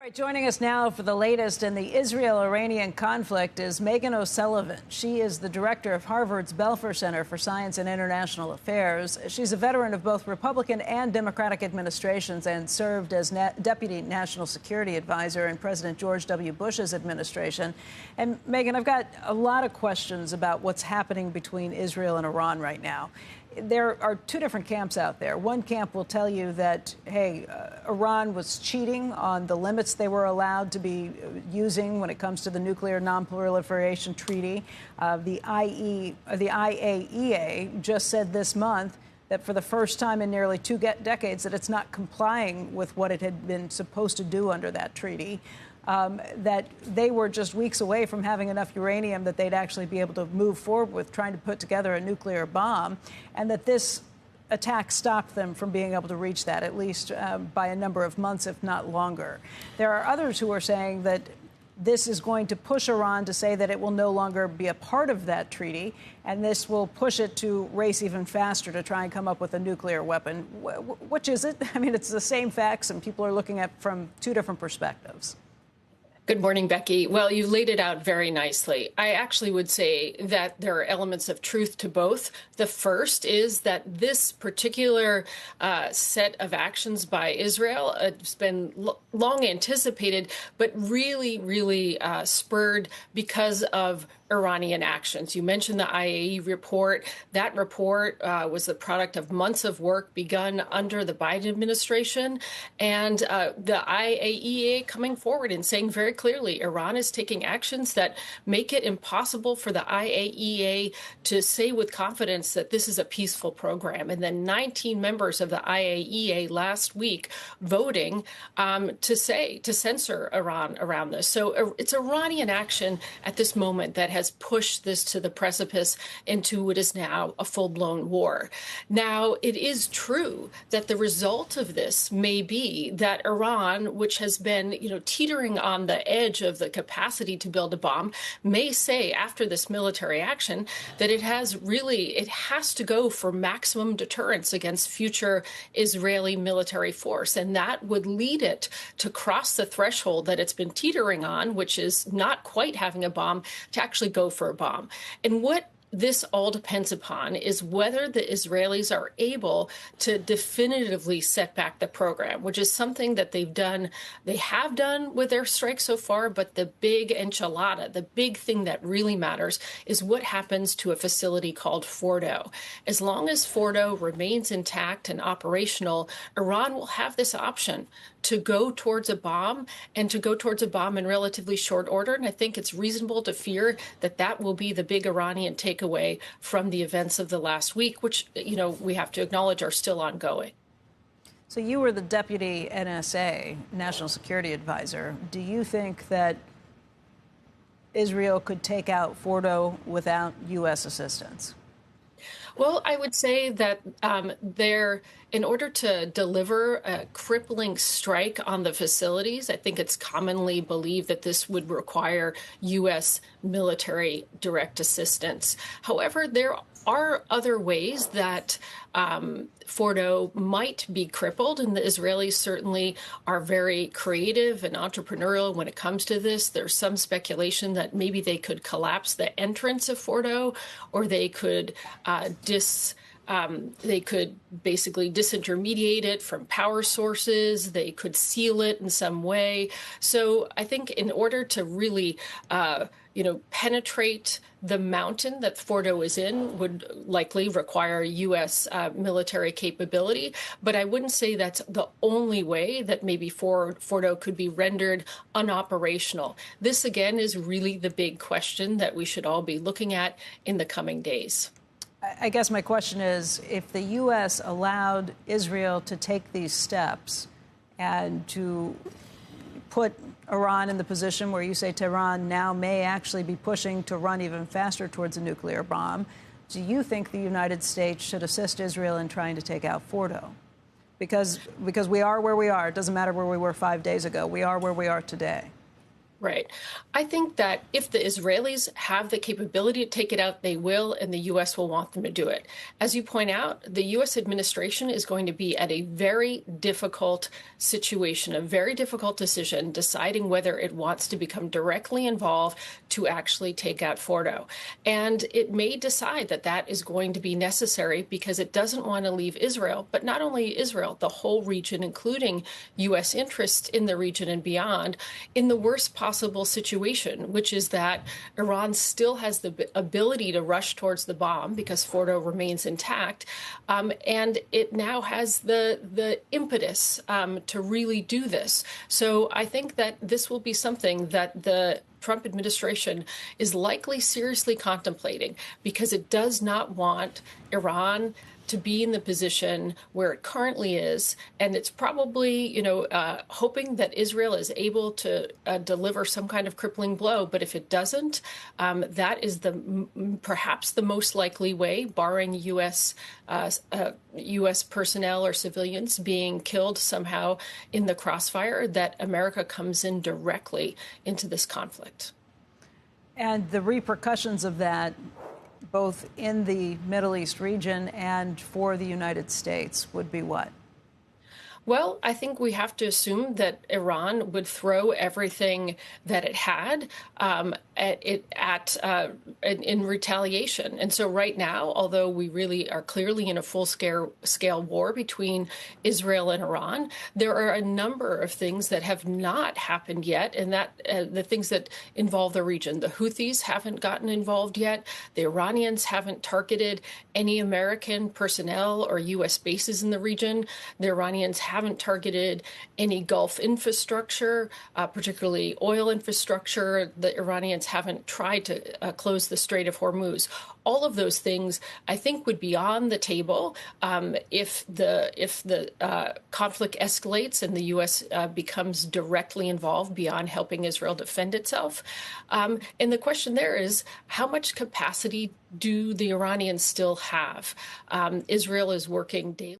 All right, joining us now for the latest in the Israel-Iranian conflict is Meghan O'Sullivan. She is the director of Harvard's Belfer Center for Science and International Affairs. She's a veteran of both Republican and Democratic administrations and served as Deputy National Security Advisor in President George W. Bush's administration. And Meghan, I've got a lot of questions about what's happening between Israel and Iran right now. There are two different camps out there. One camp will tell you that, hey, Iran was cheating on the limits they were allowed to be using when it comes to the Nuclear Non-Proliferation Treaty. The IAEA just said this month that for the first time in nearly two decades that it's not complying with what it had been supposed to do under that treaty. That they were just weeks away from having enough uranium that they'd actually be able to move forward with trying to put together a nuclear bomb, and that this attack stopped them from being able to reach that, at least by a number of months, if not longer. There are others who are saying that this is going to push Iran to say that it will no longer be a part of that treaty, and this will push it to race even faster to try and come up with a nuclear weapon. Which is it? I mean, it's the same facts, and people are looking at from two different perspectives. Good morning, Becky. Well, you laid it out very nicely. I actually would say that there are elements of truth to both. The first is that this particular set of actions by Israel has been long anticipated, but really spurred because of Iranian actions. You mentioned the IAEA report. That report was the product of months of work begun under the Biden administration, and the IAEA coming forward and saying very clearly Iran is taking actions that make it impossible for the IAEA to say with confidence that this is a peaceful program. And then 19 members of the IAEA last week voting to censor Iran around this. So it's Iranian action at this moment that has pushed this to the precipice into what is now a full-blown war. Now, it is true that the result of this may be that Iran, which has been, teetering on the edge of the capacity to build a bomb, may say after this military action that it has to go for maximum deterrence against future Israeli military force. And that would lead it to cross the threshold that it's been teetering on, which is not quite having a bomb, to actually go for a bomb. And what this all depends upon is whether the Israelis are able to definitively set back the program, which is something that they have done with their strikes so far. But the big enchilada, the big thing that really matters, is what happens to a facility called Fordo. As long as Fordo remains intact and operational, Iran will have this option to go towards a bomb, and to go towards a bomb in relatively short order. And I think it's reasonable to fear that that will be the big Iranian takeaway from the events of the last week, which, we have to acknowledge are still ongoing. So you were the deputy NSA, National Security Advisor. Do you think that Israel could take out Fordo without U.S. assistance? Well, I would say that in order to deliver a crippling strike on the facilities, I think it's commonly believed that this would require U.S. military direct assistance. However, there are other ways that Fordo might be crippled, and the Israelis certainly are very creative and entrepreneurial when it comes to this. There's some speculation that maybe they could collapse the entrance of Fordo, or they could basically disintermediate it from power sources. They could seal it in some way. So I think in order to really, penetrate the mountain that Fordo is in would likely require U.S. military capability. But I wouldn't say that's the only way that maybe Fordo could be rendered unoperational. This, again, is really the big question that we should all be looking at in the coming days. I guess my question is, if the U.S. allowed Israel to take these steps and to put Iran in the position where you say Tehran now may actually be pushing to run even faster towards a nuclear bomb, do you think the United States should assist Israel in trying to take out Fordo? Because we are where we are. It doesn't matter where we were 5 days ago. We are where we are today. Right. I think that if the Israelis have the capability to take it out, they will, and the U.S. will want them to do it. As you point out, the U.S. administration is going to be at a very difficult situation, a very difficult decision, deciding whether it wants to become directly involved to actually take out Fordo. And it may decide that that is going to be necessary because it doesn't want to leave Israel, but not only Israel, the whole region, including U.S. interests in the region and beyond, in the worst possible situation, which is that Iran still has the ability to rush towards the bomb because Fordo remains intact, and it now has the impetus to really do this. So I think that this will be something that the Trump administration is likely seriously contemplating because it does not want Iran to be in the position where it currently is. And it's probably, hoping that Israel is able to deliver some kind of crippling blow. But if it doesn't, that is perhaps the most likely way, barring U.S. Personnel or civilians being killed somehow in the crossfire, that America comes in directly into this conflict. And the repercussions of that, both in the Middle East region and for the United States, would be what? Well, I think we have to assume that Iran would throw everything that it had in retaliation. And so right now, although we really are clearly in a full-scale war between Israel and Iran, there are a number of things that have not happened yet, and that the things that involve the region. The Houthis haven't gotten involved yet. The Iranians haven't targeted any American personnel or U.S. bases in the region. The Iranians haven't targeted any Gulf infrastructure, particularly oil infrastructure. The Iranians haven't tried to close the Strait of Hormuz. All of those things, I think, would be on the table if the conflict escalates and the U.S. becomes directly involved beyond helping Israel defend itself. And the question there is, how much capacity do the Iranians still have? Israel is working daily.